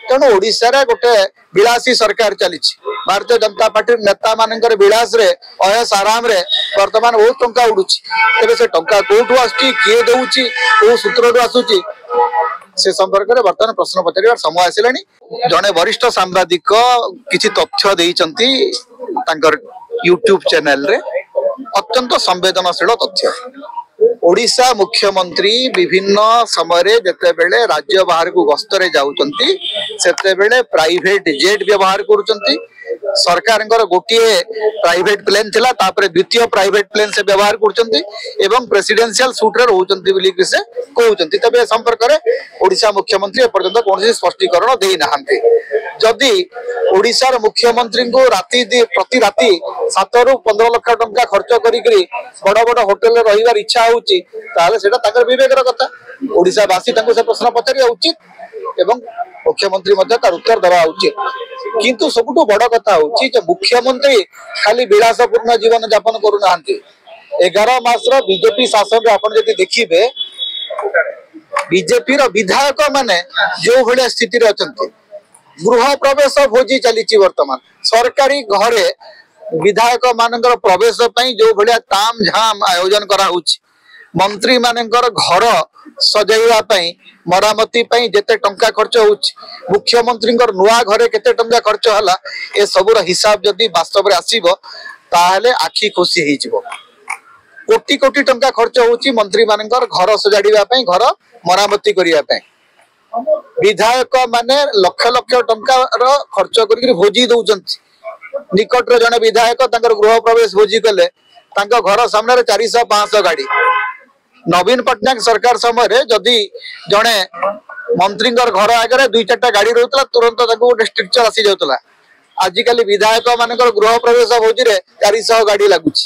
तेणु ओडिशा गोटे विलासी सरकार चली भारतीय जनता पार्टी नेता मान विलास रे अयस आराम रे वर्तमान बहुत टंका उड़ुची तेरे से टंका कोठू आसुची किए देउची को सूत्र आसुची से संपर्क में बर्तमान प्रश्न पचार समय आसला जड़े वरिष्ठ सांबादिक किसी तथ्य देइचंती तांकर यूट्यूब चैनल रे अत्यंत संवेदनशील तथ्य ओडिशा मुख्यमंत्री विभिन्न समय जेते बेले राज्य बाहर को गस्तरे जाउचंती सेते बेले प्राइवेट जेट व्यवहार करूचंती सरकार गोटे प्राइवेट प्लेन थिला तापरे द्वितीय प्राइवेट प्लेन से व्यवहार करूचंती एवं प्रेसिडेंशियल सूट रे रहउचंती बोली कि से कहउचंती तबे संपर्क रे ओडिशा मुख्यमंत्री एपर्यंत कोनसी स्पष्टीकरण देई नाहंती जदि ओडिशा रो मुख्यमंत्री को प्रति राति 7 रु 15 लाख टंका खर्च करी बड़ बड़ होटल रहिवार इच्छा होउची ताले सेटा ताकर विवेकर कथा ओडिशा वासी तांको से प्रश्न पचारिया उचित एवं मुख्यमंत्री मध्य तार उत्तर देवा उचित किंतु सबुठु बड़ कथा होउची जे मुख्यमंत्री खाली विलासपूर्ण जीवन यापन करू नाहंती 11 मास रो बीजेपी शासन रे आपण जदि देखिबे बीजेपी रो विधायक माने जो भलिया स्थिति रे अछंती गृह प्रवेश भोजी चली वर्तमान सरकारी घरे विधायक मानकर प्रवेश पई जो भलिया ताम झाम आयोजन करा होउची मंत्री मानकर घर सजाइवा पई मरामती पई जेते टंका खर्च होउची मुख्यमंत्री नुआ घरे केते टंका खर्च हला ए सबुर हिसाब जदि वास्तव रे आसीबो ताहले आखी खुशी ही जीवो कोटी कोटी टंका खर्च होउची मंत्री मानकर घर सजाडिवा पई घर मरामती करिया पई विधायक माने लक्ष लक्ष टंका रो खर्च करी भोजी दउचंती निकट रे जने विधायक तांकर गृह प्रवेश भोजी कले तांका घर सामने 400-500 गाड़ी नवीन पटनायक सरकार समय रे जदि जने मंत्री घर आगे 2-4टा गाड़ी रहता तुरंत गोटे स्ट्रक्चर आसी जाता आजिकल विधायक मान गृह प्रवेश भोजी रे 400 गाड़ी लगुच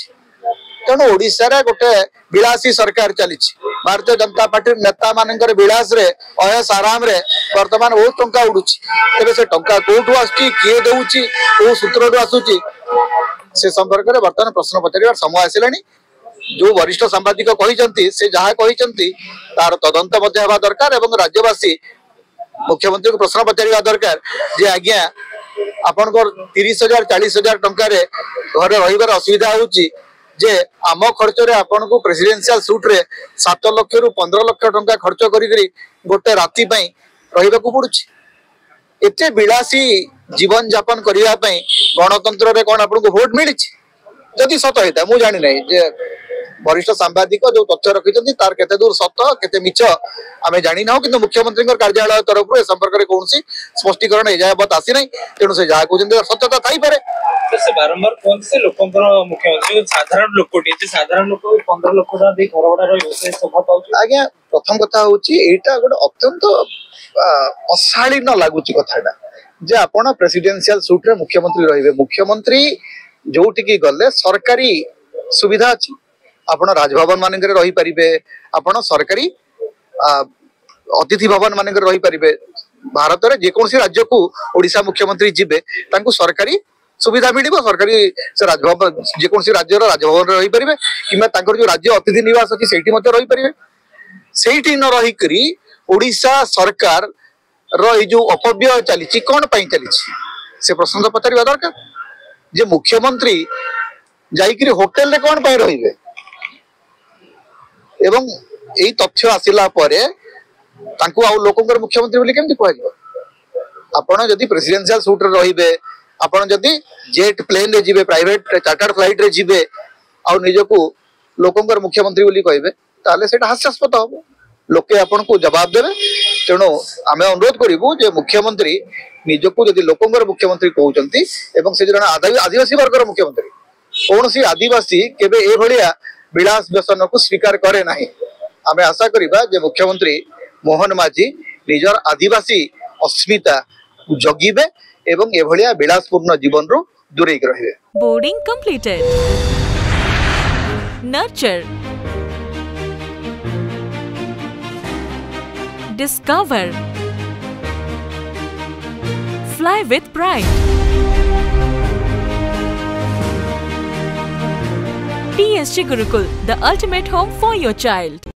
तेणु ओडिशा रे गोटे विलासी सरकार चली भारतीय जनता पार्टी नेता मान विलास रे अयस आराम रे वर्तमान बहुत टंका उड़ुची तेरे से टंका कोठू आसुची किए देउची को सूत्र आसुची से संपर्क में बर्तमान प्रश्न पचार समय आसला जो वरिष्ठ सांबादिक कहते से जहाँ कहते तार तदंत होगा दरकार एवं राज्यवासी मुख्यमंत्री को प्रश्न पचार दरकार जे आज्ञा आपण 30,000 40,000 टंकार घर रही असुविधा होची जे आम खर्च रे आपण को प्रेसिडेंशियल सूट रे 7 लाख रु 15 लाख टंका खर्च करी गोटे राति पई रहिबा को पड़ुची एते विलासी जीवन यापन करिया पई गणतंत्र रे कोन आपण को वोट मिली जदि सत होता मु जानि नै जे वरिष्ठ सांबादिक जो तथ्य रखिछन्ती तार केते दूर सत केते मिछ आमे जानि नाउ किंतु मुख्यमंत्री कार्यालय तरफ रे संपर्क रे कोनसी स्पष्टीकरण ए जायबत आसी नै तेनु से जा कहउछन्ती सत्यता थाई पारे से बारंबार कौन से लोकंकर मुख्यमंत्री साधारण लोकटी जे साधारण लोक 15 लाख टका दे घर बडा रही से सभा पाउछ आज्ञा प्रथम कथा होची एटा गोटे अत्यंत अशालीन लागुची कथाटा जे आपण प्रेसिडेंशियल सूट रे मुख्यमंत्री रहिबे मुख्यमंत्री जोटी की गले सरकारी सुविधा अछि आपण राजभवन मानक रही पारिबे आपण सरकारी अतिथि भवन मानक रही पारिबे भारत रे जे कोनसी राज्य को ओडिशा मुख्यमंत्री जिबे तांको सरकारी सुविधा मिलिबो सरकारी से राजभवन जे कोनसी राज्य रो राजभवन रही पारिबे किबा तांकर जो राज्य अतिथि निवास अछि सेठी मते रही पारिबे सेठी न रही करी ओडिशा सरकार रो ए जो अपव्यय चली कोन पई चली से प्रश्न तो पचारिबा दरकार जे मुख्यमंत्री जाइकरी होटल रे कोन पई रहिबे एवं यही तथ्य आसिला परे तांको आ लोकंकर मुख्यमंत्री बोली केमति कहजिबो आपण जदी प्रेसिडेंशियल सूट रे रहिबे आपण जदी जेट प्लेन रे जिबे प्राइवेट चार्टर्ड फ्लाइट रे जिबे आ निजको लोकंकर मुख्यमंत्री बोली कहबे ताले सेटा हास्यास्पद हो लोके आपण को जवाब देबे तेणु आमे अनुरोध करिवु जे मुख्यमंत्री निजको जदी लोकंकर मुख्यमंत्री कहउचंती एवं से जण आदिवासी वर्गर मुख्यमंत्री कोनसी आदिवासी केबे ए भलिया विलास व्यसन को स्वीकार करे नाही आमे आशा करिबा जे मुख्यमंत्री मोहन माझी निजर आदिवासी अस्मिता जगिबे एवं ए भलिया विलासपूर्ण जीवन रो दूरेक रहिबे boarding completed nurture discover fly with pride TSG Gurukul, the ultimate home for your child.